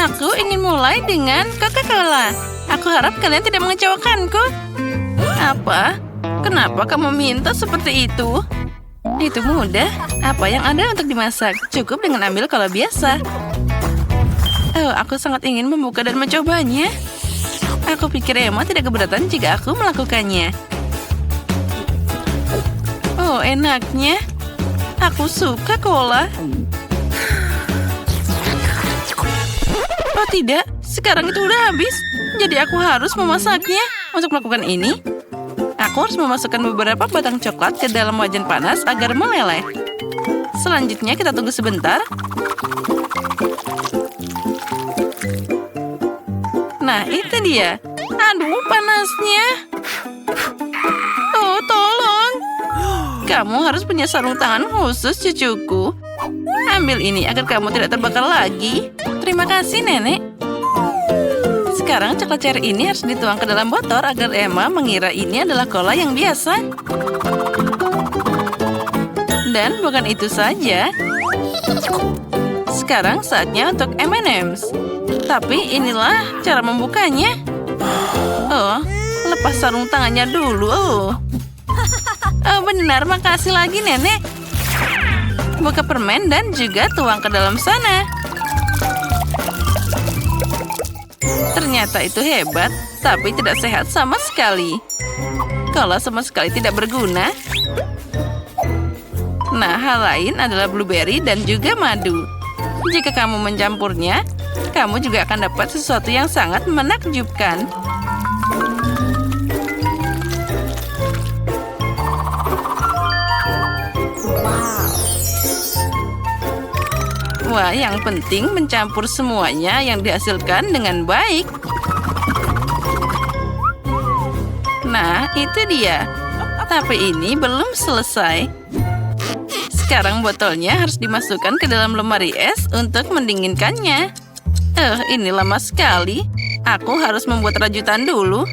Aku ingin mulai dengan Coca-Cola. Aku harap kalian tidak mengecewakanku. Apa? Kenapa kamu minta seperti itu? Itu mudah. Apa yang ada untuk dimasak? Cukup dengan ambil cola biasa. Oh, aku sangat ingin membuka dan mencobanya. Aku pikir Emma tidak keberatan jika aku melakukannya. Oh, enaknya. Aku suka cola. Oh tidak, sekarang itu udah habis. Jadi aku harus memasaknya. Untuk melakukan ini, aku harus memasukkan beberapa batang coklat ke dalam wajan panas agar meleleh. Selanjutnya kita tunggu sebentar. Nah, itu dia. Aduh, panasnya. Oh, tolong. Kamu harus punya sarung tangan khusus, cucuku. Ambil ini agar kamu tidak terbakar lagi. Terima kasih, Nenek. Sekarang coklat cherry ini harus dituang ke dalam botol agar Emma mengira ini adalah cola yang biasa. Dan bukan itu saja. Sekarang saatnya untuk M&M's. Tapi inilah cara membukanya. Oh, lepas sarung tangannya dulu. Oh, benar, makasih lagi, Nenek. Buka permen dan juga tuang ke dalam sana. Ternyata itu hebat, tapi tidak sehat sama sekali. Kalau sama sekali tidak berguna. Nah, hal lain adalah blueberry dan juga madu. Jika kamu mencampurnya, kamu juga akan dapat sesuatu yang sangat menakjubkan. Wah, yang penting mencampur semuanya yang dihasilkan dengan baik. Nah, itu dia. Tapi ini belum selesai. Sekarang botolnya harus dimasukkan ke dalam lemari es untuk mendinginkannya. Ini lama sekali. Aku harus membuat rajutan dulu.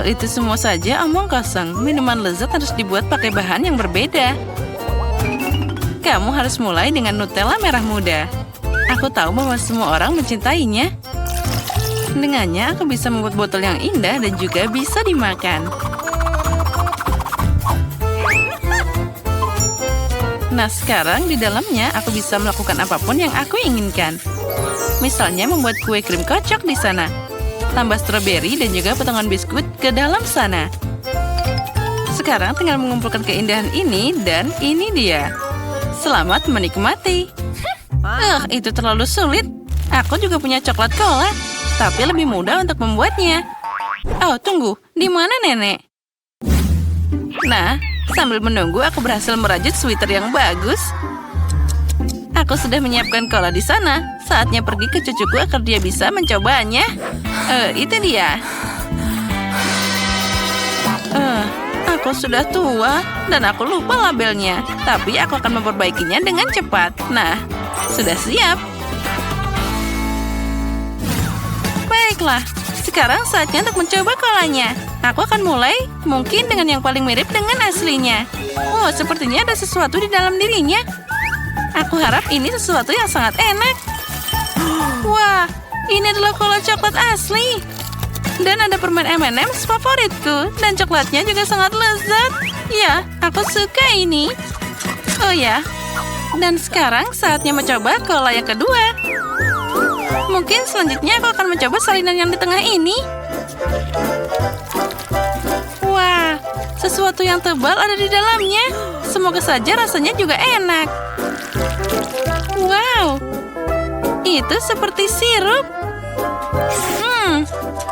Itu semua saja omong kosong. Minuman lezat harus dibuat pakai bahan yang berbeda. Kamu harus mulai dengan Nutella merah muda. Aku tahu bahwa semua orang mencintainya. Dengannya, aku bisa membuat botol yang indah dan juga bisa dimakan. Nah, sekarang di dalamnya aku bisa melakukan apapun yang aku inginkan. Misalnya membuat kue krim kocok di sana. Tambah stroberi dan juga potongan biskuit ke dalam sana. Sekarang tinggal mengumpulkan keindahan ini dan ini dia. Selamat menikmati. Itu terlalu sulit. Aku juga punya coklat cola, tapi lebih mudah untuk membuatnya. Oh, tunggu. Di mana Nenek? Nah, sambil menunggu aku berhasil merajut sweater yang bagus. Aku sudah menyiapkan cola di sana. Saatnya pergi ke cucuku agar dia bisa mencobanya. Itu dia. Aku sudah tua dan aku lupa labelnya. Tapi aku akan memperbaikinya dengan cepat. Nah, sudah siap. Baiklah, sekarang saatnya untuk mencoba kolanya. Aku akan mulai mungkin dengan yang paling mirip dengan aslinya. Oh, sepertinya ada sesuatu di dalam dirinya. Aku harap ini sesuatu yang sangat enak. Wah, ini adalah cola coklat asli. Dan ada permen M&M's favoritku. Dan coklatnya juga sangat lezat. Ya, aku suka ini. Oh ya, dan sekarang saatnya mencoba cola yang kedua. Mungkin selanjutnya aku akan mencoba salinan yang di tengah ini. Wah, sesuatu yang tebal ada di dalamnya. Semoga saja rasanya juga enak. Wow, itu seperti sirup.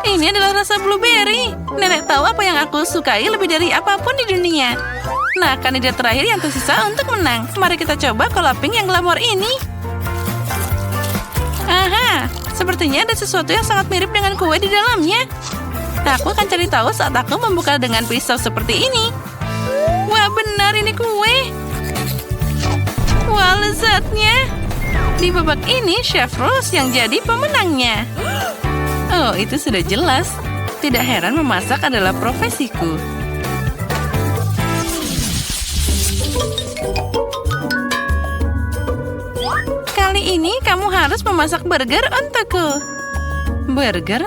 Ini adalah rasa blueberry. Nenek tahu apa yang aku sukai lebih dari apapun di dunia. Nah, kandidat terakhir yang tersisa untuk menang. Mari kita coba cola pink yang glamor ini. Aha, sepertinya ada sesuatu yang sangat mirip dengan kue di dalamnya. Aku akan cari tahu saat aku membuka dengan pisau seperti ini. Wah, benar ini kue. Wah, lezatnya. Di babak ini, Chef Rose yang jadi pemenangnya. Oh, itu sudah jelas. Tidak heran memasak adalah profesiku. Kali ini kamu harus memasak burger untukku. Burger?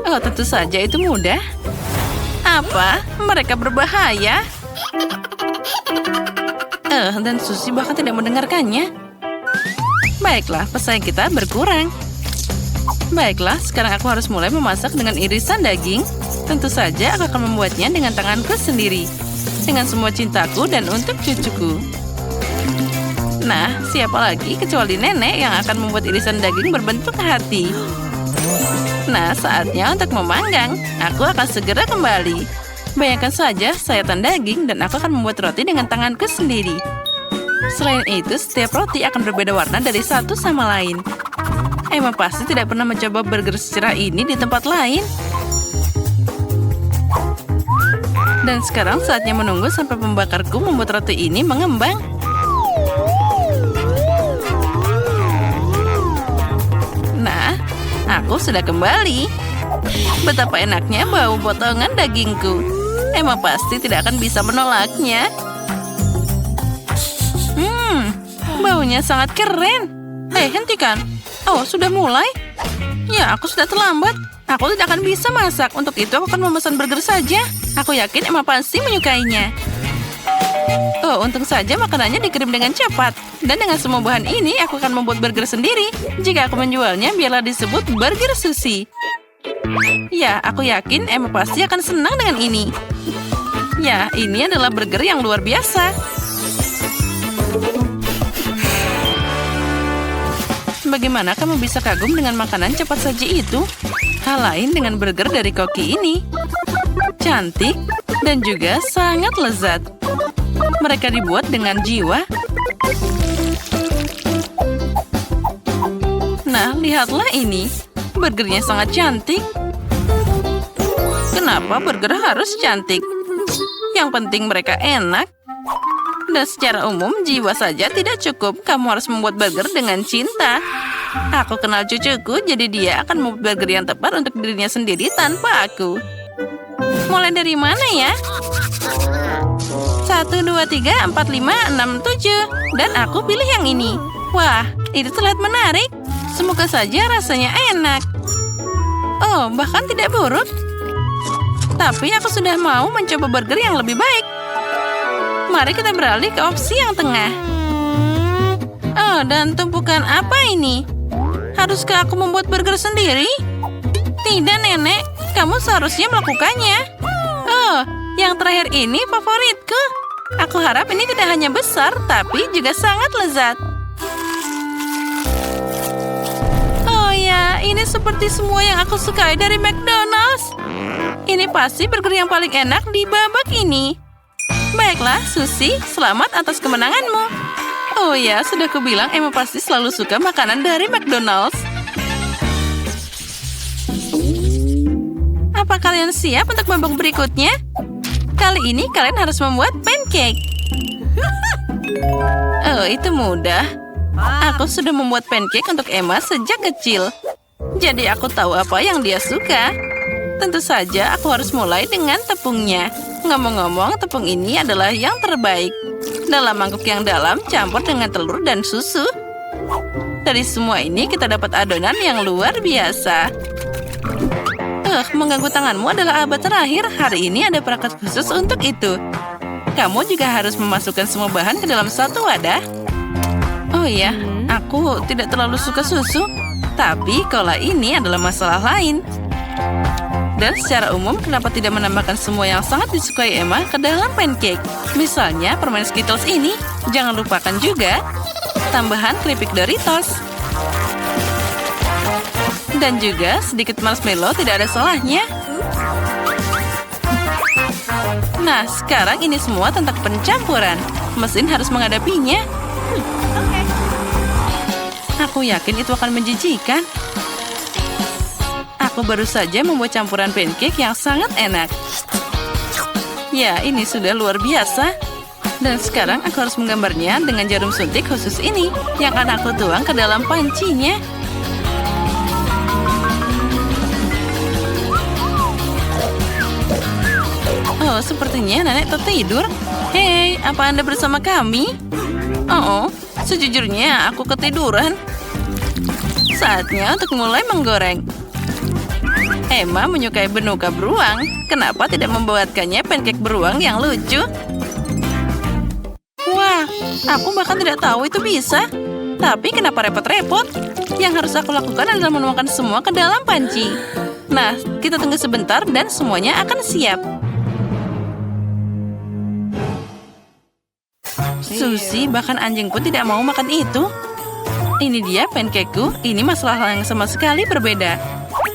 Oh, tentu saja itu mudah. Apa? Mereka berbahaya? Dan Susie bahkan tidak mendengarkannya. Baiklah, pesaing kita berkurang. Baiklah, sekarang aku harus mulai memasak dengan irisan daging. Tentu saja aku akan membuatnya dengan tanganku sendiri. Dengan semua cintaku dan untuk cucuku. Nah, siapa lagi kecuali nenek yang akan membuat irisan daging berbentuk hati. Nah, saatnya untuk memanggang. Aku akan segera kembali. Bayangkan saja, sayatan daging dan aku akan membuat roti dengan tanganku sendiri. Selain itu, setiap roti akan berbeda warna dari satu sama lain. Emma pasti tidak pernah mencoba burger secerah ini di tempat lain. Dan sekarang saatnya menunggu sampai pembakarku membuat roti ini mengembang. Nah, aku sudah kembali. Betapa enaknya bau potongan dagingku. Emma pasti tidak akan bisa menolaknya. Baunya sangat keren. Hentikan. Oh, sudah mulai? Ya, aku sudah terlambat. Aku tidak akan bisa masak. Untuk itu, aku akan memesan burger saja. Aku yakin Emma pasti menyukainya. Oh, untung saja makanannya dikirim dengan cepat. Dan dengan semua bahan ini, aku akan membuat burger sendiri. Jika aku menjualnya, biarlah disebut burger Susie. Ya, aku yakin Emma pasti akan senang dengan ini. Ya, ini adalah burger yang luar biasa. Bagaimana kamu bisa kagum dengan makanan cepat saji itu? Hal lain dengan burger dari koki ini. Cantik dan juga sangat lezat. Mereka dibuat dengan jiwa. Nah, lihatlah ini. Burgernya sangat cantik. Kenapa burger harus cantik? Yang penting mereka enak. Dan secara umum, jiwa saja tidak cukup. Kamu harus membuat burger dengan cinta. Aku kenal cucuku, jadi dia akan membuat burger yang tepat untuk dirinya sendiri tanpa aku. Mulai dari mana ya? 1, 2, 3, 4, 5, 6, 7. Dan aku pilih yang ini. Wah, itu terlihat menarik. Semoga saja rasanya enak. Oh, bahkan tidak buruk. Tapi aku sudah mau mencoba burger yang lebih baik. Mari kita beralih ke opsi yang tengah. Oh, dan tumpukan apa ini? Haruskah aku membuat burger sendiri? Tidak, Nenek. Kamu seharusnya melakukannya. Oh, yang terakhir ini favoritku. Aku harap ini tidak hanya besar, tapi juga sangat lezat. Oh ya, ini seperti semua yang aku sukai dari McDonald's. Ini pasti burger yang paling enak di babak ini. Baiklah, Susie, selamat atas kemenanganmu. Oh ya, sudah kubilang Emma pasti selalu suka makanan dari McDonald's. Apa kalian siap untuk babak berikutnya? Kali ini kalian harus membuat pancake. Oh, itu mudah. Aku sudah membuat pancake untuk Emma sejak kecil. Jadi aku tahu apa yang dia suka. Tentu saja aku harus mulai dengan tepungnya. Ngomong-ngomong, tepung ini adalah yang terbaik. Dalam mangkuk yang dalam, campur dengan telur dan susu. Dari semua ini, kita dapat adonan yang luar biasa. Mengganggu tanganmu adalah abad terakhir. Hari ini ada perangkat khusus untuk itu. Kamu juga harus memasukkan semua bahan ke dalam satu wadah. Oh ya, aku tidak terlalu suka susu. Tapi cola ini adalah masalah lain. Dan secara umum, kenapa tidak menambahkan semua yang sangat disukai Emma ke dalam pancake? Misalnya, permen Skittles ini. Jangan lupakan juga tambahan keripik Doritos. Dan juga sedikit marshmallow tidak ada salahnya. Nah, sekarang ini semua tentang pencampuran. Mesin harus menghadapinya. Aku yakin itu akan menjijikan. Aku baru saja membuat campuran pancake yang sangat enak. Ya, ini sudah luar biasa. Dan sekarang aku harus menggambarnya dengan jarum suntik khusus ini yang akan aku tuang ke dalam pancinya. Oh, sepertinya nenek tertidur. Hei, apa Anda bersama kami? Oh, sejujurnya aku ketiduran. Saatnya untuk mulai menggoreng. Emma menyukai benuka beruang. Kenapa tidak membuatkannya pancake beruang yang lucu? Wah, aku bahkan tidak tahu itu bisa. Tapi kenapa repot-repot? Yang harus aku lakukan adalah menuangkan semua ke dalam panci. Nah, kita tunggu sebentar dan semuanya akan siap. Susie, bahkan anjing pun tidak mau makan itu. Ini dia pancakeku. Ini masalah yang sama sekali berbeda.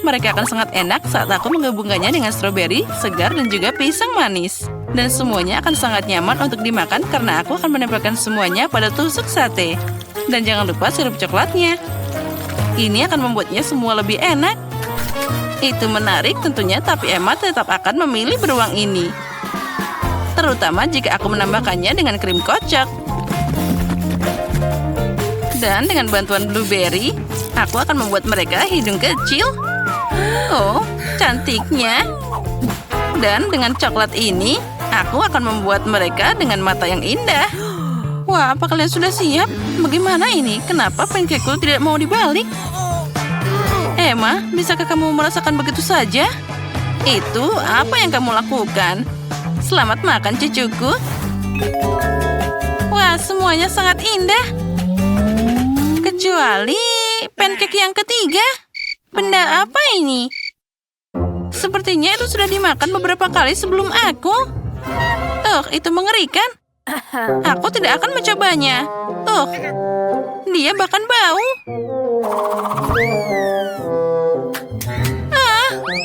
Mereka akan sangat enak saat aku menggabungkannya dengan stroberi, segar, dan juga pisang manis. Dan semuanya akan sangat nyaman untuk dimakan karena aku akan menempelkan semuanya pada tusuk sate. Dan jangan lupa sirup coklatnya. Ini akan membuatnya semua lebih enak. Itu menarik tentunya, tapi Emma tetap akan memilih beruang ini. Terutama jika aku menambahkannya dengan krim kocok. Dan dengan bantuan blueberry, aku akan membuat mereka hidung kecil. Oh, cantiknya. Dan dengan coklat ini, aku akan membuat mereka dengan mata yang indah. Wah, apa kalian sudah siap? Bagaimana ini? Kenapa pancakeku tidak mau dibalik? Emma, bisakah kamu merasakan begitu saja? Itu apa yang kamu lakukan? Selamat makan, cucuku. Wah, semuanya sangat indah. Kecuali pancake yang ketiga. Benda apa ini? Sepertinya itu sudah dimakan beberapa kali sebelum aku. Itu mengerikan. Aku tidak akan mencobanya. Dia bahkan bau.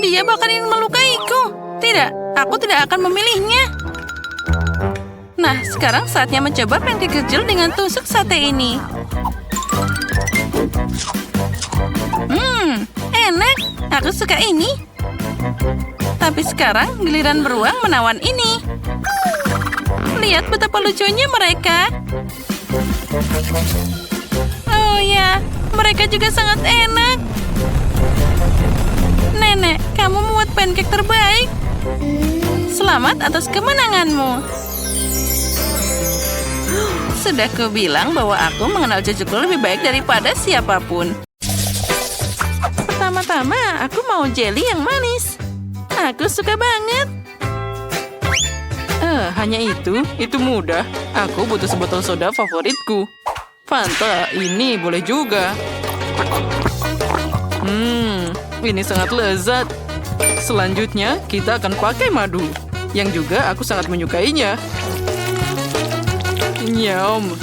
Dia bahkan ingin melukaiku. Tidak, aku tidak akan memilihnya. Nah, sekarang saatnya mencoba pancake kecil dengan tusuk sate ini. Enak. Aku suka ini. Tapi sekarang giliran beruang menawan ini. Lihat betapa lucunya mereka. Oh ya, mereka juga sangat enak. Nenek, kamu membuat pancake terbaik. Selamat atas kemenanganmu. Sudah kubilang bahwa aku mengenal cucuku lebih baik daripada siapapun. Pertama-tama, aku mau jelly yang manis. Aku suka banget. Hanya itu mudah. Aku butuh sebotol soda favoritku. Fanta, ini boleh juga. Ini sangat lezat. Selanjutnya, kita akan pakai madu. Yang juga aku sangat menyukainya. Nyam.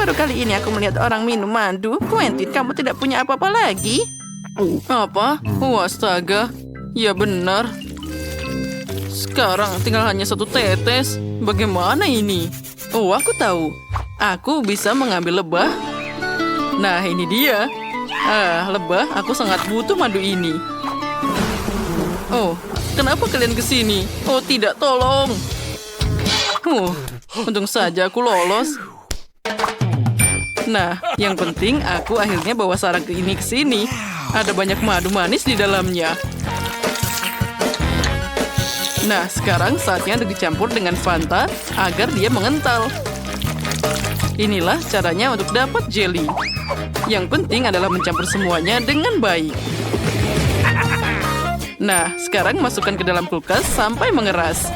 Baru kali ini aku melihat orang minum madu. Quentin, kamu tidak punya apa-apa lagi? Apa? Astaga. Ya benar. Sekarang tinggal hanya satu tetes. Bagaimana ini? Aku tahu. Aku bisa mengambil lebah. Nah, ini dia. Lebah, aku sangat butuh madu ini. Kenapa kalian kesini? Tidak, tolong. Untung saja aku lolos. Nah, yang penting aku akhirnya bawa sarang ini ke sini. Ada banyak madu manis di dalamnya. Nah, sekarang saatnya untuk dicampur dengan Fanta agar dia mengental. Inilah caranya untuk dapat jelly. Yang penting adalah mencampur semuanya dengan baik. Nah, sekarang masukkan ke dalam kulkas sampai mengeras.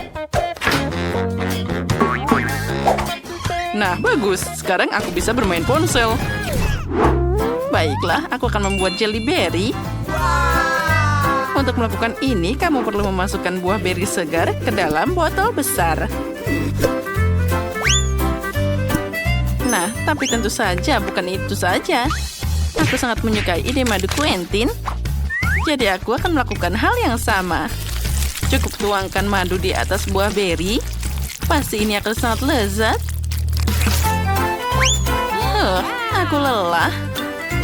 Nah, bagus. Sekarang aku bisa bermain ponsel. Baiklah, aku akan membuat jelly berry. Untuk melakukan ini, kamu perlu memasukkan buah beri segar ke dalam botol besar. Nah, tapi tentu saja bukan itu saja. Aku sangat menyukai ide madu Quentin. Jadi aku akan melakukan hal yang sama. Cukup tuangkan madu di atas buah beri. Pasti ini akan sangat lezat. Aku lelah.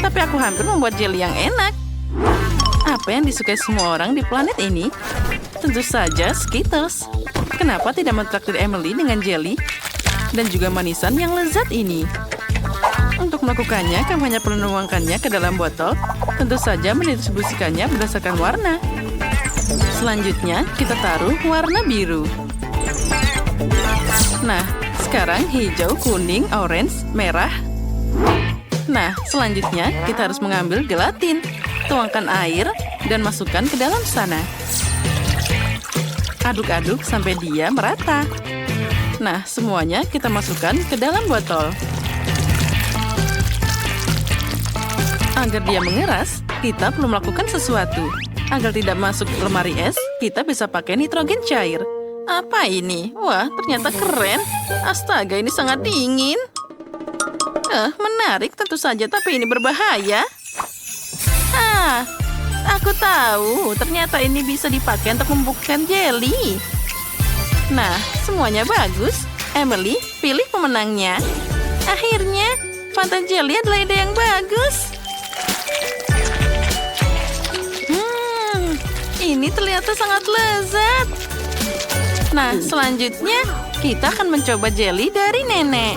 Tapi aku hampir membuat jelly yang enak. Apa yang disukai semua orang di planet ini? Tentu saja Skittles. Kenapa tidak mentraktir Emily dengan jelly? Dan juga manisan yang lezat ini. Untuk melakukannya, kamu hanya perlu menuangkannya ke dalam botol. Tentu saja mendistribusikannya berdasarkan warna. Selanjutnya, kita taruh warna biru. Nah, sekarang hijau, kuning, orange, merah, Nah, selanjutnya kita harus mengambil gelatin. Tuangkan air dan masukkan ke dalam sana. Aduk-aduk sampai dia merata. Nah, semuanya kita masukkan ke dalam botol. Agar dia mengeras, kita perlu melakukan sesuatu. Agar tidak masuk ke lemari es, kita bisa pakai nitrogen cair. Apa ini? Wah, ternyata keren. Astaga, ini sangat dingin. Menarik tentu saja, tapi ini berbahaya. Aku tahu. Ternyata ini bisa dipakai untuk membungkuskan jelly. Nah, semuanya bagus. Emily, pilih pemenangnya. Akhirnya, Fanta Jelly adalah ide yang bagus. Ini terlihat sangat lezat. Nah, selanjutnya kita akan mencoba jelly dari nenek.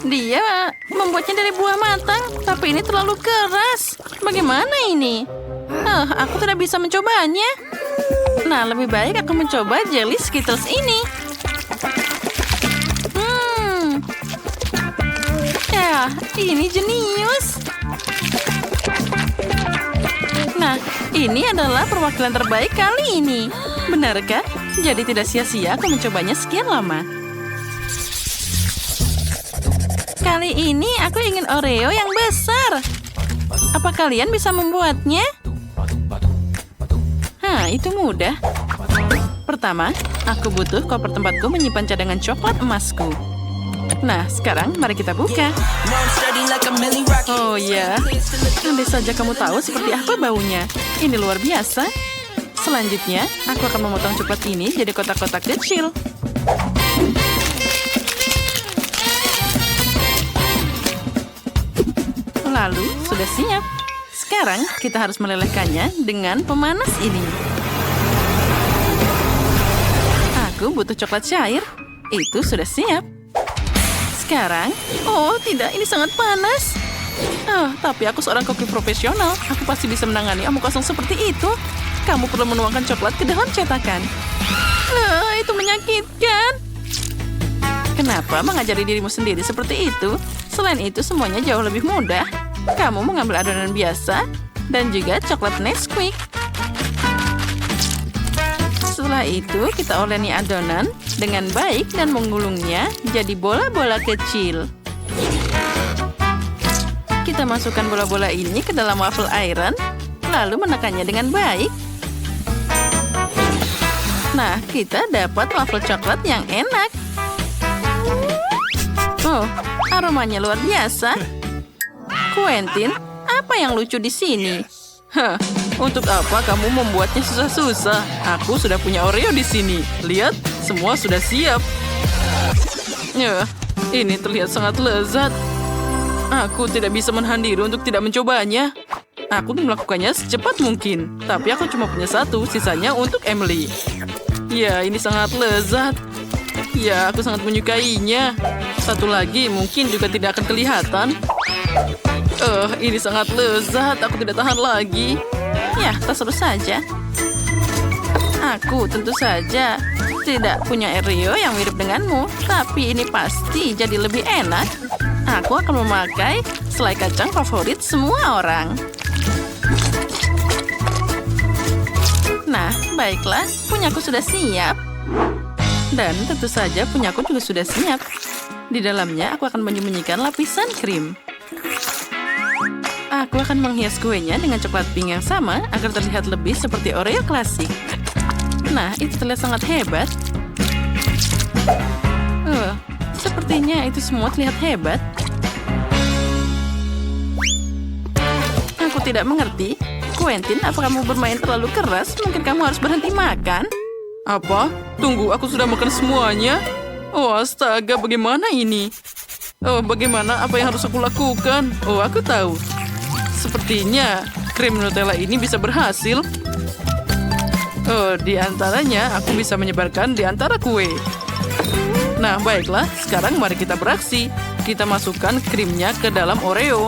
Dia membuatnya dari buah matang, tapi ini terlalu keras. Bagaimana ini? Aku tidak bisa mencobanya. Nah, lebih baik aku mencoba jelly Skittles ini. Ya, ini jenius. Nah, ini adalah perwakilan terbaik kali ini. Benarkah? Jadi tidak sia-sia aku mencobanya sekian lama. Kali ini aku ingin Oreo yang besar. Apa kalian bisa membuatnya? Itu mudah. Pertama, aku butuh koper tempatku menyimpan cadangan coklat emasku. Nah, sekarang mari kita buka. Oh ya, andai saja kamu tahu seperti apa baunya. Ini luar biasa. Selanjutnya, aku akan memotong coklat ini jadi kotak-kotak kecil. Lalu, sudah siap. Sekarang, kita harus melelehkannya dengan pemanas ini. Aku butuh coklat cair. Itu sudah siap. Sekarang, oh tidak, ini sangat panas. Tapi aku seorang koki profesional. Aku pasti bisa menangani omong kosong seperti itu. Kamu perlu menuangkan coklat ke dalam cetakan. Itu menyakitkan. Kenapa mengajari dirimu sendiri seperti itu? Selain itu, semuanya jauh lebih mudah. Kamu mengambil adonan biasa dan juga coklat Nesquik. Setelah itu, kita oleni adonan dengan baik dan menggulungnya jadi bola-bola kecil. Kita masukkan bola-bola ini ke dalam waffle iron, lalu menekannya dengan baik. Nah, kita dapat waffle coklat yang enak. Oh, aromanya luar biasa. Quentin, apa yang lucu di sini? Untuk apa kamu membuatnya susah-susah? Aku sudah punya Oreo di sini. Lihat, semua sudah siap. Ini terlihat sangat lezat. Aku tidak bisa menahan diri untuk tidak mencobanya. Aku ingin melakukannya secepat mungkin. Tapi aku cuma punya satu, sisanya untuk Emily. Ya, ini sangat lezat. Ya, aku sangat menyukainya. Satu lagi mungkin juga tidak akan kelihatan. Ini sangat lezat. Aku tidak tahan lagi. Ya, terus saja. Aku tentu saja tidak punya Oreo yang mirip denganmu. Tapi ini pasti jadi lebih enak. Aku akan memakai selai kacang favorit semua orang. Nah, baiklah. Punyaku sudah siap. Dan tentu saja punyaku juga sudah siap. Di dalamnya aku akan menyembunyikan lapisan krim. Aku akan menghias kuenya dengan coklat pink yang sama agar terlihat lebih seperti Oreo klasik. Nah, itu terlihat sangat hebat. Sepertinya itu semua terlihat hebat. Aku tidak mengerti. Quentin, apa kamu bermain terlalu keras? Mungkin kamu harus berhenti makan. Apa? Tunggu, aku sudah makan semuanya. Oh, astaga, bagaimana ini? Bagaimana? Apa yang harus aku lakukan? Aku tahu. Sepertinya krim Nutella ini bisa berhasil. Di antaranya aku bisa menyebarkan di antara kue. Nah, baiklah. Sekarang mari kita beraksi. Kita masukkan krimnya ke dalam Oreo.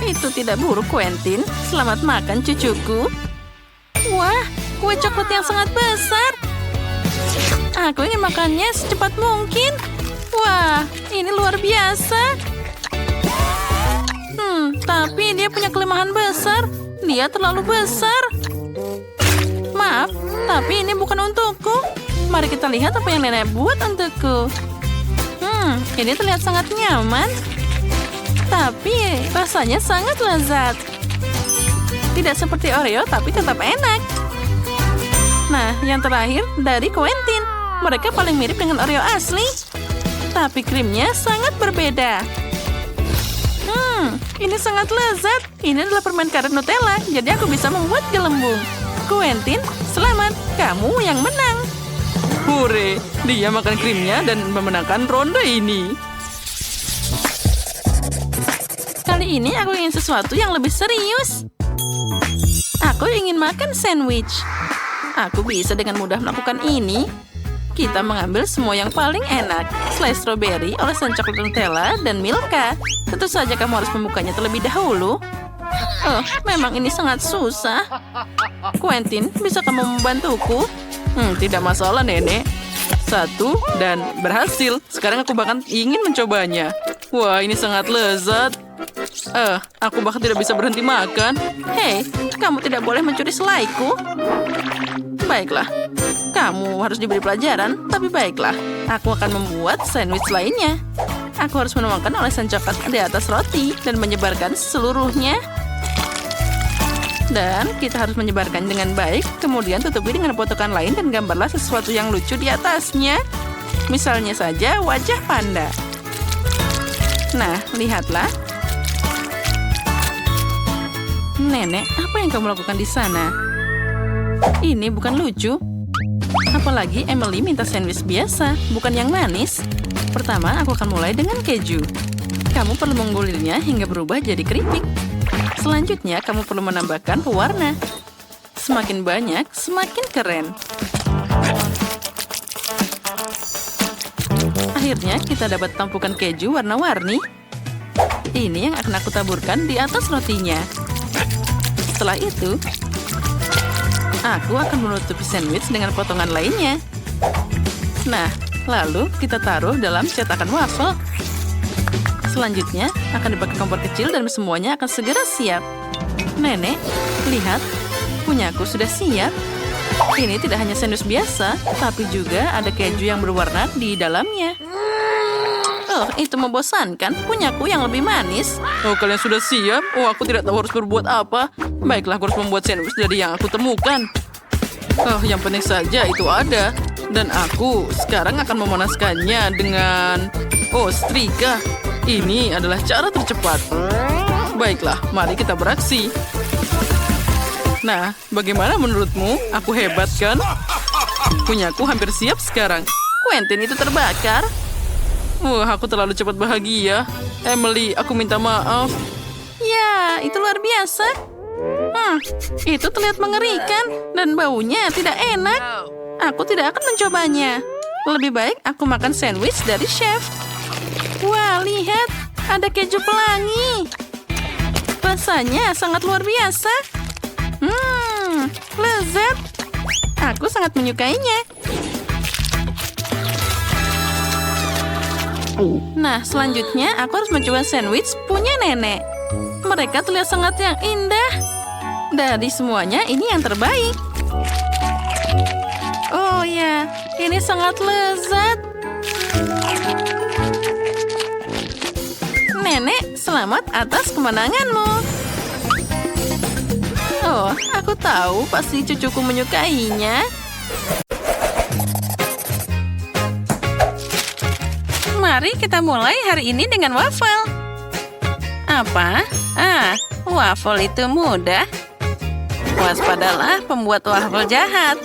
Itu tidak buruk, Quentin. Selamat makan, cucuku. Wah, kue coklat yang sangat besar. Aku ingin makannya secepat mungkin. ini luar biasa. Tapi dia punya kelemahan besar. Dia terlalu besar. Maaf, tapi ini bukan untukku. Mari kita lihat apa yang nenek buat untukku. Ini terlihat sangat nyaman. Tapi rasanya sangat lezat. Tidak seperti Oreo, tapi tetap enak. Nah, yang terakhir dari Quentin. Mereka paling mirip dengan Oreo asli. Tapi krimnya sangat berbeda. Ini sangat lezat. Ini adalah permen karet Nutella, jadi aku bisa membuat gelembung. Quentin, selamat. Kamu yang menang. Hore, dia makan krimnya dan memenangkan ronde ini. Kali ini aku ingin sesuatu yang lebih serius. Aku ingin makan sandwich. Aku bisa dengan mudah melakukan ini. Kita mengambil semua yang paling enak. Slice strawberry, olesan coklat Nutella, dan Milka. Tentu saja kamu harus membukanya terlebih dahulu. Oh, memang ini sangat susah. Quentin, bisa kamu membantuku? Tidak masalah, Nenek. 1 dan berhasil. Sekarang aku bahkan ingin mencobanya. Wah, ini sangat lezat. Aku bahkan tidak bisa berhenti makan. Hei, kamu tidak boleh mencuri selaiku. Baiklah, kamu harus diberi pelajaran, tapi baiklah. Aku akan membuat sandwich lainnya. Aku harus menuangkan olesan coklat di atas roti dan menyebarkan seluruhnya. Dan kita harus menyebarkan dengan baik, kemudian tutupi dengan potongan lain dan gambarlah sesuatu yang lucu di atasnya. Misalnya saja wajah panda. Nah, lihatlah. Nenek, apa yang kamu lakukan di sana? Ini bukan lucu. Apalagi Emily minta sandwich biasa, bukan yang manis. Pertama, aku akan mulai dengan keju. Kamu perlu menggulirnya hingga berubah jadi keripik. Selanjutnya, kamu perlu menambahkan pewarna. Semakin banyak, semakin keren. Akhirnya, kita dapat tumpukan keju warna-warni. Ini yang akan aku taburkan di atas rotinya. Setelah itu, aku akan menutupi sandwich dengan potongan lainnya. Nah, lalu kita taruh dalam cetakan waffle. Selanjutnya, akan dipakai kompor kecil dan semuanya akan segera siap. Nenek, lihat. Punyaku sudah siap. Ini tidak hanya sandwich biasa, tapi juga ada keju yang berwarna di dalamnya. Oh, itu membosankan. Punyaku yang lebih manis. Oh, kalian sudah siap? Oh, aku tidak tahu harus berbuat apa. Baiklah, aku harus membuat sandwich dari yang aku temukan. Oh, yang penting saja itu ada. Dan aku sekarang akan memanaskannya dengan... Oh, setrika. Ini adalah cara tercepat. Baiklah, mari kita beraksi. Nah, bagaimana menurutmu? Aku hebat, kan? Punyaku hampir siap sekarang. Quentin itu terbakar. Wah, aku terlalu cepat bahagia. Emily, aku minta maaf. Ya, itu luar biasa. Itu terlihat mengerikan dan baunya tidak enak. Aku tidak akan mencobanya. Lebih baik aku makan sandwich dari chef. Wah, lihat. Ada keju pelangi. Rasanya sangat luar biasa. Lezat. Aku sangat menyukainya. Nah, selanjutnya aku harus mencoba sandwich punya nenek. Mereka terlihat sangat yang indah. Dari semuanya, ini yang terbaik. Oh ya, ini sangat lezat. Nenek, selamat atas kemenanganmu. Oh, aku tahu pasti cucuku menyukainya. Mari kita mulai hari ini dengan waffle. Apa? Waffle itu mudah. Waspadalah pembuat waffle jahat.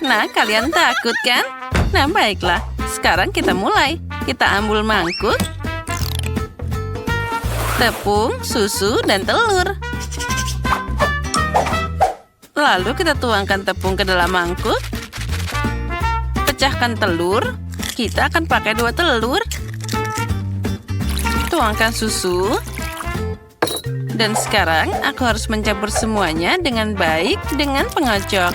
Nah, kalian takut kan? Nah, baiklah. Sekarang kita mulai. Kita ambil mangkuk, tepung, susu, dan telur. Lalu kita tuangkan tepung ke dalam mangkuk. Pecahkan telur. Kita akan pakai 2 telur. Tuangkan susu. Dan sekarang aku harus mencampur semuanya dengan baik dengan pengocok.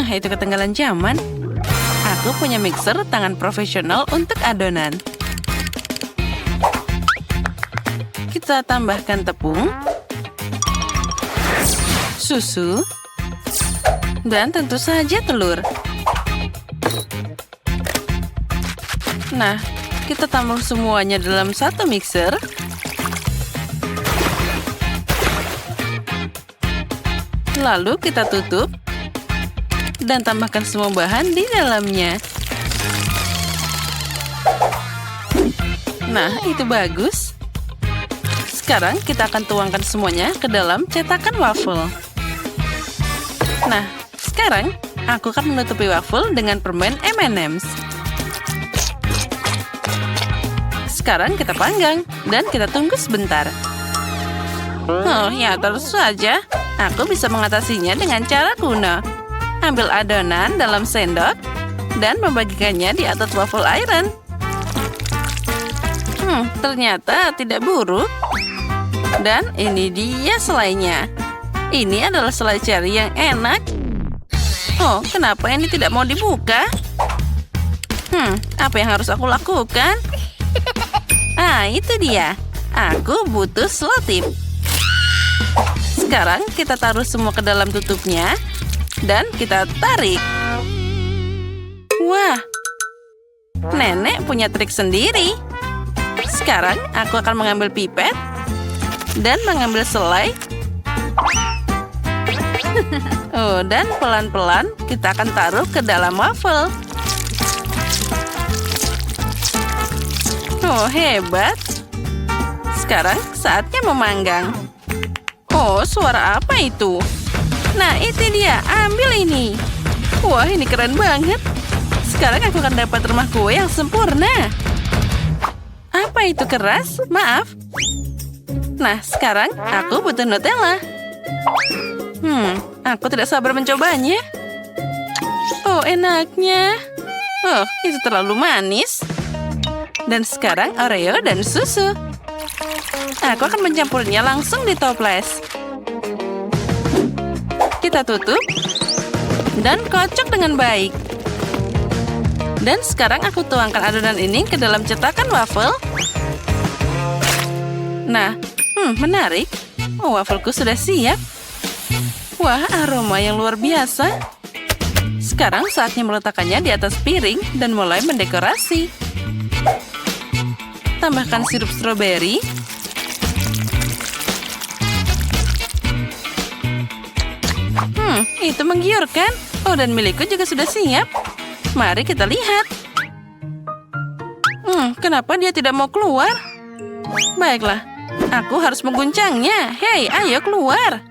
Itu ketinggalan zaman. Aku aku punya mixer tangan profesional untuk adonan. Kita tambahkan tepung, susu, dan tentu saja telur. Nah, kita tampung semuanya dalam satu mixer. Lalu kita tutup dan tambahkan semua bahan di dalamnya. Nah, itu bagus. Sekarang kita akan tuangkan semuanya ke dalam cetakan waffle. Nah, sekarang aku akan menutupi waffle dengan permen M&M's. Sekarang kita panggang dan kita tunggu sebentar. Oh ya, terus saja. Aku bisa mengatasinya dengan cara kuno. Ambil adonan dalam sendok dan membagikannya di atas waffle iron. Ternyata tidak buruk. Dan ini dia selainya. Ini adalah selai cherry yang enak. Oh, kenapa ini tidak mau dibuka? Apa yang harus aku lakukan? Itu dia. Aku butuh selotip. Sekarang kita taruh semua ke dalam tutupnya dan kita tarik. Wah, nenek punya trik sendiri. Sekarang aku akan mengambil pipet dan mengambil selai. Dan pelan-pelan kita akan taruh ke dalam waffle. Oh, hebat. Sekarang saatnya memanggang. Oh, suara apa itu? Nah, itu dia. Ambil ini. Wah, ini keren banget. Sekarang aku akan dapat rumah kue yang sempurna. Apa itu keras? Maaf. Nah, sekarang aku butuh Nutella. Aku tidak sabar mencobanya. Oh, enaknya. Oh, itu terlalu manis. Dan sekarang Oreo dan susu. Aku akan mencampurnya langsung di toples. Kita tutup dan kocok dengan baik. Dan sekarang aku tuangkan adonan ini ke dalam cetakan waffle. Nah, menarik. Oh, waffleku sudah siap. Wah, aroma yang luar biasa. Sekarang saatnya meletakkannya di atas piring dan mulai mendekorasi. Tambahkan sirup stroberi. Itu menggiurkan. Oh, dan milikku juga sudah siap. Mari kita lihat. Kenapa dia tidak mau keluar? Baiklah, aku harus mengguncangnya. Hei, ayo keluar.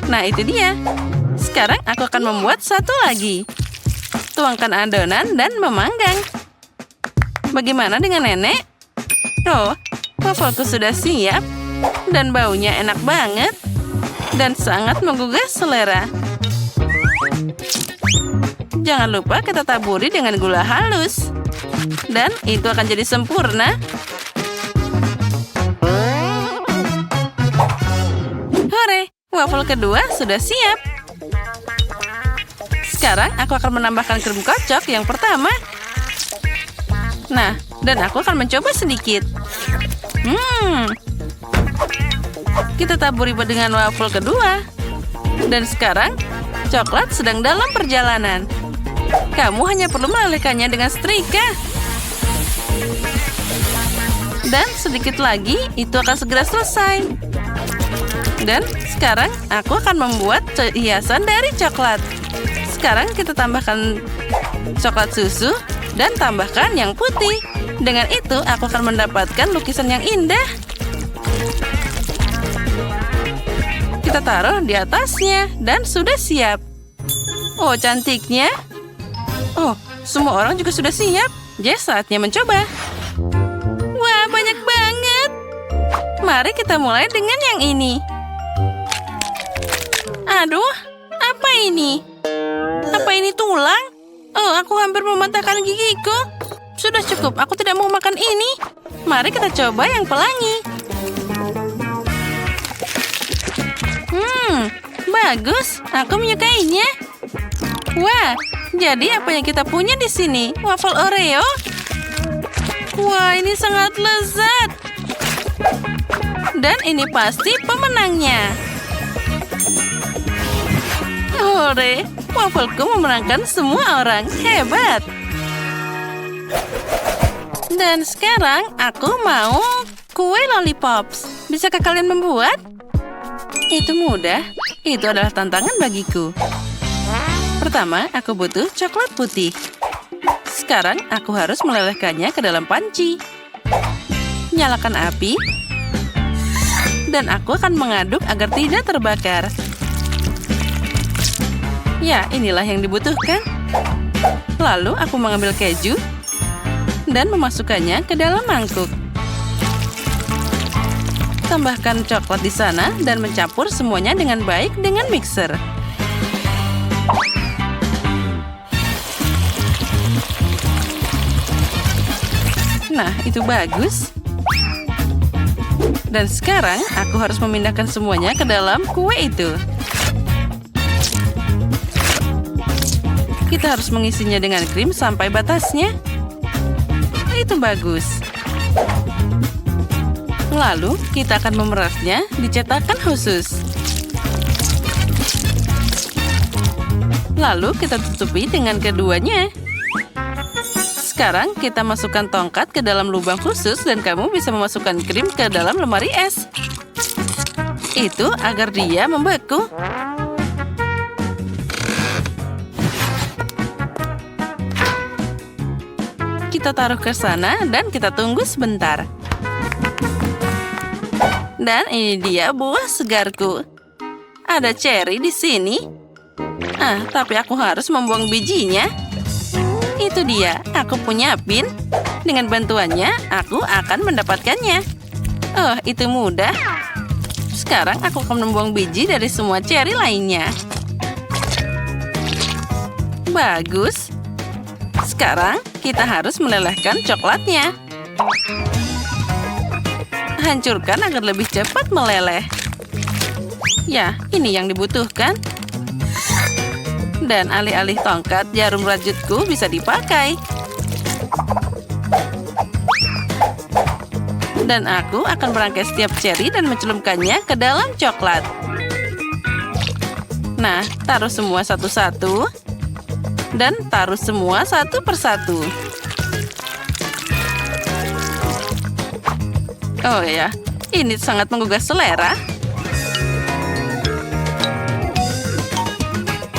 Nah itu dia. Sekarang aku akan membuat satu lagi. Tuangkan adonan dan memanggang. Bagaimana dengan nenek? Oh, waffleku sudah siap. Dan baunya enak banget. Dan sangat menggugah selera. Jangan lupa kita taburi dengan gula halus. Dan itu akan jadi sempurna. Hore, waffle kedua sudah siap. Sekarang aku akan menambahkan krim kocok yang pertama. Nah, dan aku akan mencoba sedikit. Kita taburi dengan waffle kedua. Dan sekarang, coklat sedang dalam perjalanan. Kamu hanya perlu melelehkannya dengan setrika. Dan sedikit lagi, itu akan segera selesai. Dan sekarang, aku akan membuat hiasan dari coklat. Sekarang kita tambahkan coklat susu dan tambahkan yang putih. Dengan itu, aku akan mendapatkan lukisan yang indah. Kita taruh di atasnya dan sudah siap. Oh, cantiknya. Oh, semua orang juga sudah siap. Jadi saatnya mencoba. Wah, banyak banget. Mari kita mulai dengan yang ini. Aduh, apa ini? Apa ini tulang? Oh, aku hampir mematahkan gigiku. Sudah cukup, aku tidak mau makan ini. Mari kita coba yang pelangi. Bagus, aku menyukainya. Wah, Jadi apa yang kita punya di sini? Waffle Oreo? Wah, ini sangat lezat. Dan ini pasti pemenangnya. Hore, wafelku memenangkan semua orang. Hebat. Dan sekarang aku mau kue lollipops. Bisakah kalian membuat? Itu mudah. Itu adalah tantangan bagiku. Pertama, aku butuh coklat putih. Sekarang aku harus melelehkannya ke dalam panci. Nyalakan api. Dan aku akan mengaduk agar tidak terbakar. Ya, inilah yang dibutuhkan. Lalu aku mengambil keju dan memasukkannya ke dalam mangkuk. Tambahkan coklat di sana dan mencampur semuanya dengan baik dengan mixer. Nah, itu bagus. Dan sekarang aku harus memindahkan semuanya ke dalam kue itu. Kita harus mengisinya dengan krim sampai batasnya. Itu bagus. Lalu kita akan memerasnya di cetakan khusus. Lalu kita tutupi dengan keduanya. Sekarang kita masukkan tongkat ke dalam lubang khusus dan kamu bisa memasukkan krim ke dalam lemari es. Itu agar dia membeku. Kita taruh ke sana dan kita tunggu sebentar. Dan ini dia buah segarku. Ada cherry di sini. Tapi aku harus membuang bijinya. Itu dia, aku punya pin. Dengan bantuannya, aku akan mendapatkannya. Oh, itu mudah. Sekarang aku akan membuang biji dari semua cherry lainnya. Bagus. Sekarang, kita harus melelehkan coklatnya. Hancurkan agar lebih cepat meleleh. Ya, ini yang dibutuhkan. Dan alih-alih tongkat, jarum rajutku bisa dipakai. Dan aku akan merangkai setiap cherry dan mencelupkannya ke dalam coklat. Nah, taruh semua satu-satu. Dan taruh semua satu persatu. Oh ya, ini sangat menggugah selera.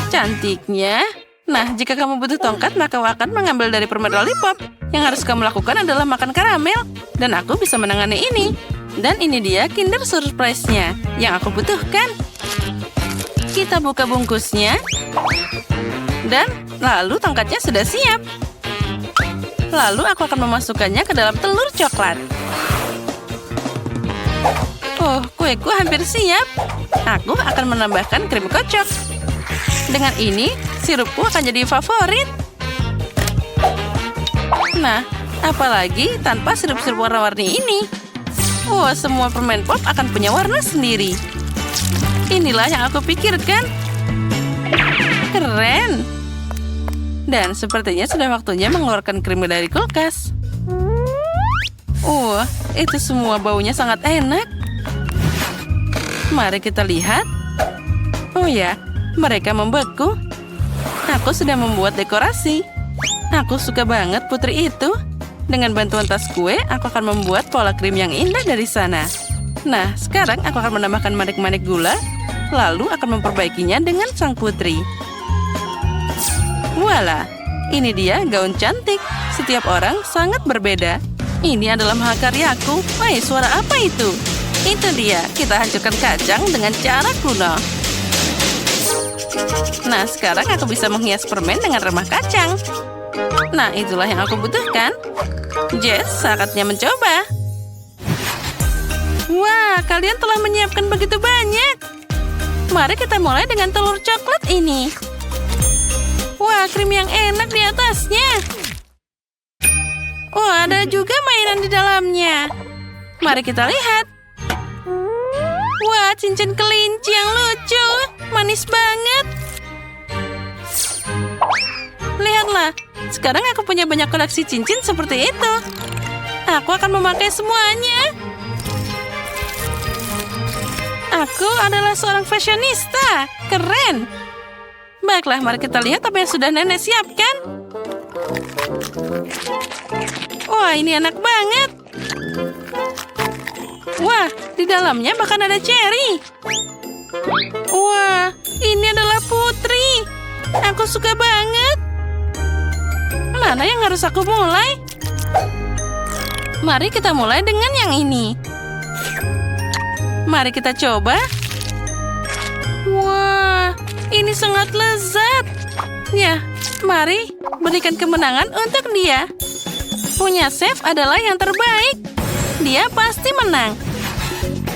Cantiknya. Nah, jika kamu butuh tongkat, maka kau akan mengambil dari permen lollipop. Yang harus kamu lakukan adalah makan karamel. Dan aku bisa menangani ini. Dan ini dia Kinder Surprise-nya yang aku butuhkan. Kita buka bungkusnya. Dan lalu tongkatnya sudah siap. Lalu aku akan memasukkannya ke dalam telur coklat. Oh, kueku hampir siap. Aku akan menambahkan krim kocok. Dengan ini, sirupku akan jadi favorit. Nah, apalagi tanpa sirup-sirup warna-warni ini. Wah, semua permen pop akan punya warna sendiri. Inilah yang aku pikirkan. Keren. Dan sepertinya sudah waktunya mengeluarkan krim dari kulkas. Wah, itu semua baunya sangat enak. Mari kita lihat. Oh ya, mereka membeku. Aku sudah membuat dekorasi. Aku suka banget putri itu. Dengan bantuan tas kue, aku akan membuat pola krim yang indah dari sana. Nah, sekarang aku akan menambahkan manik-manik gula, lalu akan memperbaikinya dengan sang putri. Voila, ini dia gaun cantik. Setiap orang sangat berbeda. Ini adalah mahakaryaku. Woi, suara apa itu? Itu dia, kita hancurkan kacang dengan cara kuno. Nah, sekarang aku bisa menghias permen dengan remah kacang. Nah, itulah yang aku butuhkan. Jess, saatnya mencoba. Wah, kalian telah menyiapkan begitu banyak. Mari kita mulai dengan telur coklat ini. Wah, krim yang enak di atasnya. Wah, ada juga mainan di dalamnya. Mari kita lihat. Wah, cincin kelinci yang lucu. Manis banget. lihatlah. Sekarang aku punya banyak koleksi cincin seperti itu. Aku akan memakai semuanya. Aku adalah seorang fashionista. Keren. Baiklah, mari kita lihat apa yang sudah nenek siapkan. Wah, ini enak banget. Wah, di dalamnya bahkan ada cherry. Wah, ini adalah putri. Aku suka banget. Mana yang harus aku mulai? Mari kita mulai dengan yang ini. Mari kita coba. Wah, ini sangat lezat. Ya, mari berikan kemenangan untuk dia. Punya chef adalah yang terbaik. Dia pasti menang.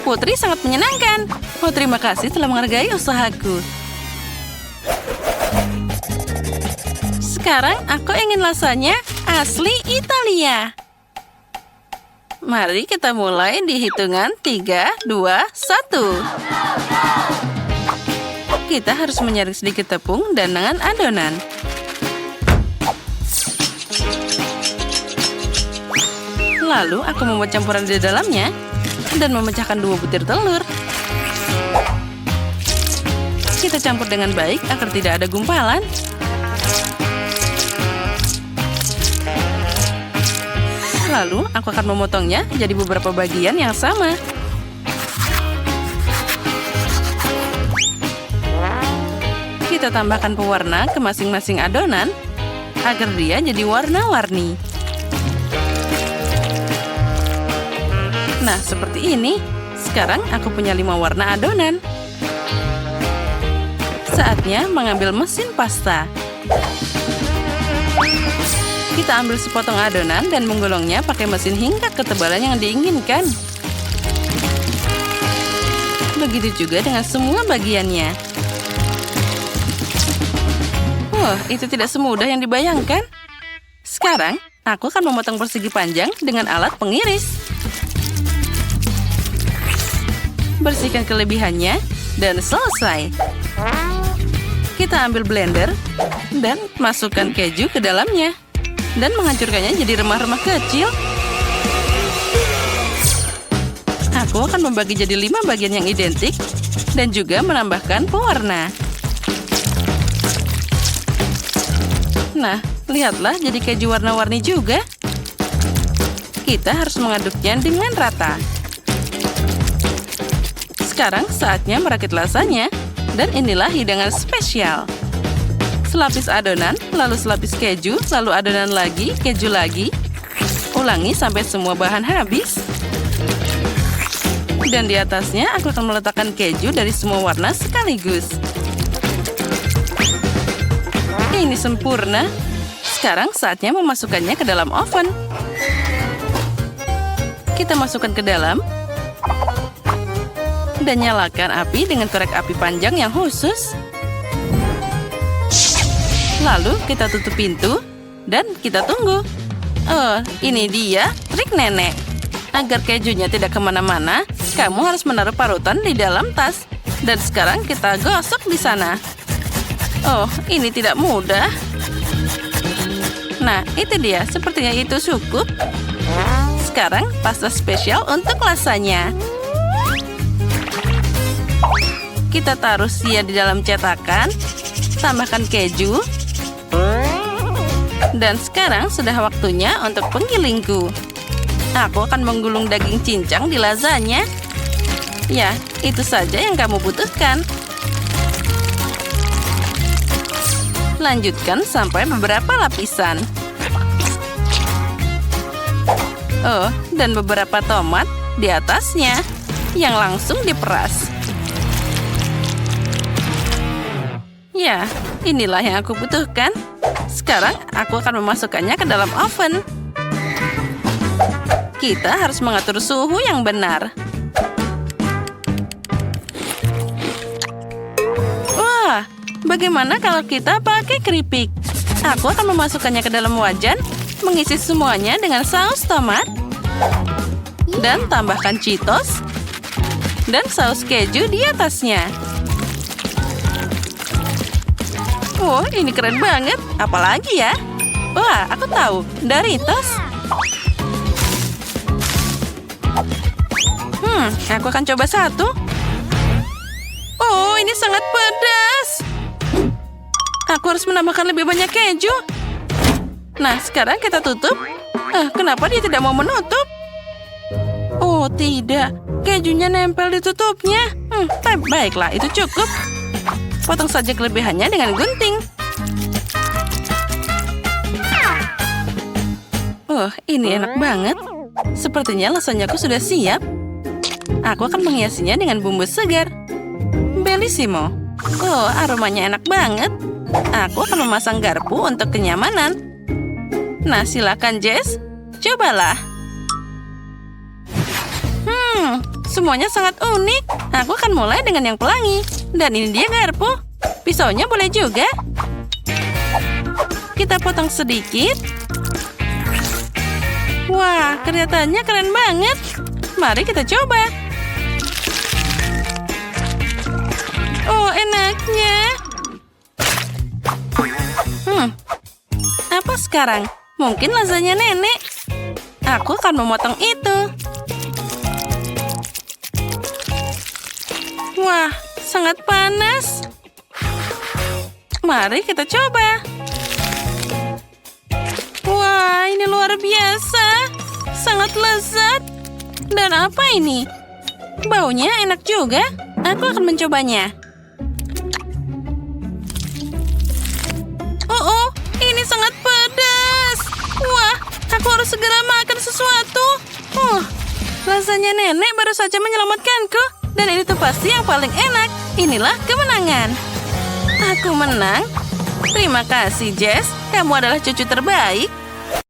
Putri sangat menyenangkan. Oh, terima kasih telah menghargai usahaku. Sekarang aku ingin lasanya asli Italia. Mari kita mulai di hitungan 3, 2, 1. Kita harus menyaring sedikit tepung dan dengan adonan. Lalu aku membuat campuran di dalamnya dan memecahkan 2 butir telur. Kita campur dengan baik agar tidak ada gumpalan. Lalu aku akan memotongnya jadi beberapa bagian yang sama. Kita tambahkan pewarna ke masing-masing adonan agar dia jadi warna-warni. Nah, seperti ini. Sekarang aku punya 5 warna adonan. Saatnya mengambil mesin pasta. Kita ambil sepotong adonan dan menggulungnya pakai mesin hingga ketebalan yang diinginkan. Begitu juga dengan semua bagiannya. Wah, itu tidak semudah yang dibayangkan. Sekarang, aku akan memotong persegi panjang dengan alat pengiris. Bersihkan kelebihannya dan selesai. Kita ambil blender dan masukkan keju ke dalamnya. Dan menghancurkannya jadi remah-remah kecil. Aku akan membagi jadi 5 bagian yang identik dan juga menambahkan pewarna. Nah, lihatlah jadi keju warna-warni juga. Kita harus mengaduknya dengan rata. Sekarang saatnya merakit lasanya. Dan inilah hidangan spesial. Selapis adonan, lalu selapis keju, lalu adonan lagi, keju lagi. Ulangi sampai semua bahan habis. Dan di atasnya aku akan meletakkan keju dari semua warna sekaligus. Ini sempurna. Sekarang saatnya memasukkannya ke dalam oven. Kita masukkan ke dalam. Dan nyalakan api dengan korek api panjang yang khusus. Lalu kita tutup pintu dan kita tunggu. Oh, ini dia trik nenek. Agar kejunya tidak kemana-mana, kamu harus menaruh parutan di dalam tas. Dan sekarang kita gosok di sana. Oh, ini tidak mudah. Nah, itu dia. Sepertinya itu cukup. Sekarang pasta spesial untuk lasanya. Kita taruh sia di dalam cetakan. Tambahkan keju. Dan sekarang sudah waktunya untuk penggilingku. Aku akan menggulung daging cincang di lasanya. Ya, itu saja yang kamu butuhkan. Lanjutkan sampai beberapa lapisan. Oh, dan beberapa tomat di atasnya yang langsung diperas. Ya, inilah yang aku butuhkan. Sekarang aku akan memasukkannya ke dalam oven. Kita harus mengatur suhu yang benar. Wah, bagaimana kalau kita pakai keripik? Aku akan memasukkannya ke dalam wajan, mengisi semuanya dengan saus tomat, dan tambahkan Cheetos, dan saus keju di atasnya. Wah, ini keren banget. Apalagi ya? Wah, aku tahu. Doritos. Aku akan coba satu. Oh, ini sangat pedas. Aku harus menambahkan lebih banyak keju. Nah, sekarang kita tutup. Kenapa dia tidak mau menutup? Oh, tidak. Kejunya nempel di tutupnya. Baiklah, itu cukup. Potong saja kelebihannya dengan gunting. Oh, ini enak banget. Sepertinya lasanyaku sudah siap. Aku akan menghiasinya dengan bumbu segar. Bellissimo. Oh, aromanya enak banget. Aku akan memasang garpu untuk kenyamanan. Nah, silakan Jess. Cobalah. Semuanya sangat unik. Aku akan mulai dengan yang pelangi. Dan ini dia garpu. Pisaunya boleh juga. Kita potong sedikit. Wah, kelihatannya keren banget. Mari kita coba. Oh, enaknya. Apa sekarang? Mungkin lasanya nenek. Aku akan memotong itu. Wah, sangat panas. Mari kita coba. Wah, ini luar biasa. Sangat lezat. Dan apa ini? Baunya enak juga. Aku akan mencobanya. Oh, ini sangat pedas. Wah, aku harus segera makan sesuatu. Rasanya nenek baru saja menyelamatkanku. Dan ini tuh pasti yang paling enak. Inilah kemenangan. Aku menang. Terima kasih, Jess. Kamu adalah cucu terbaik.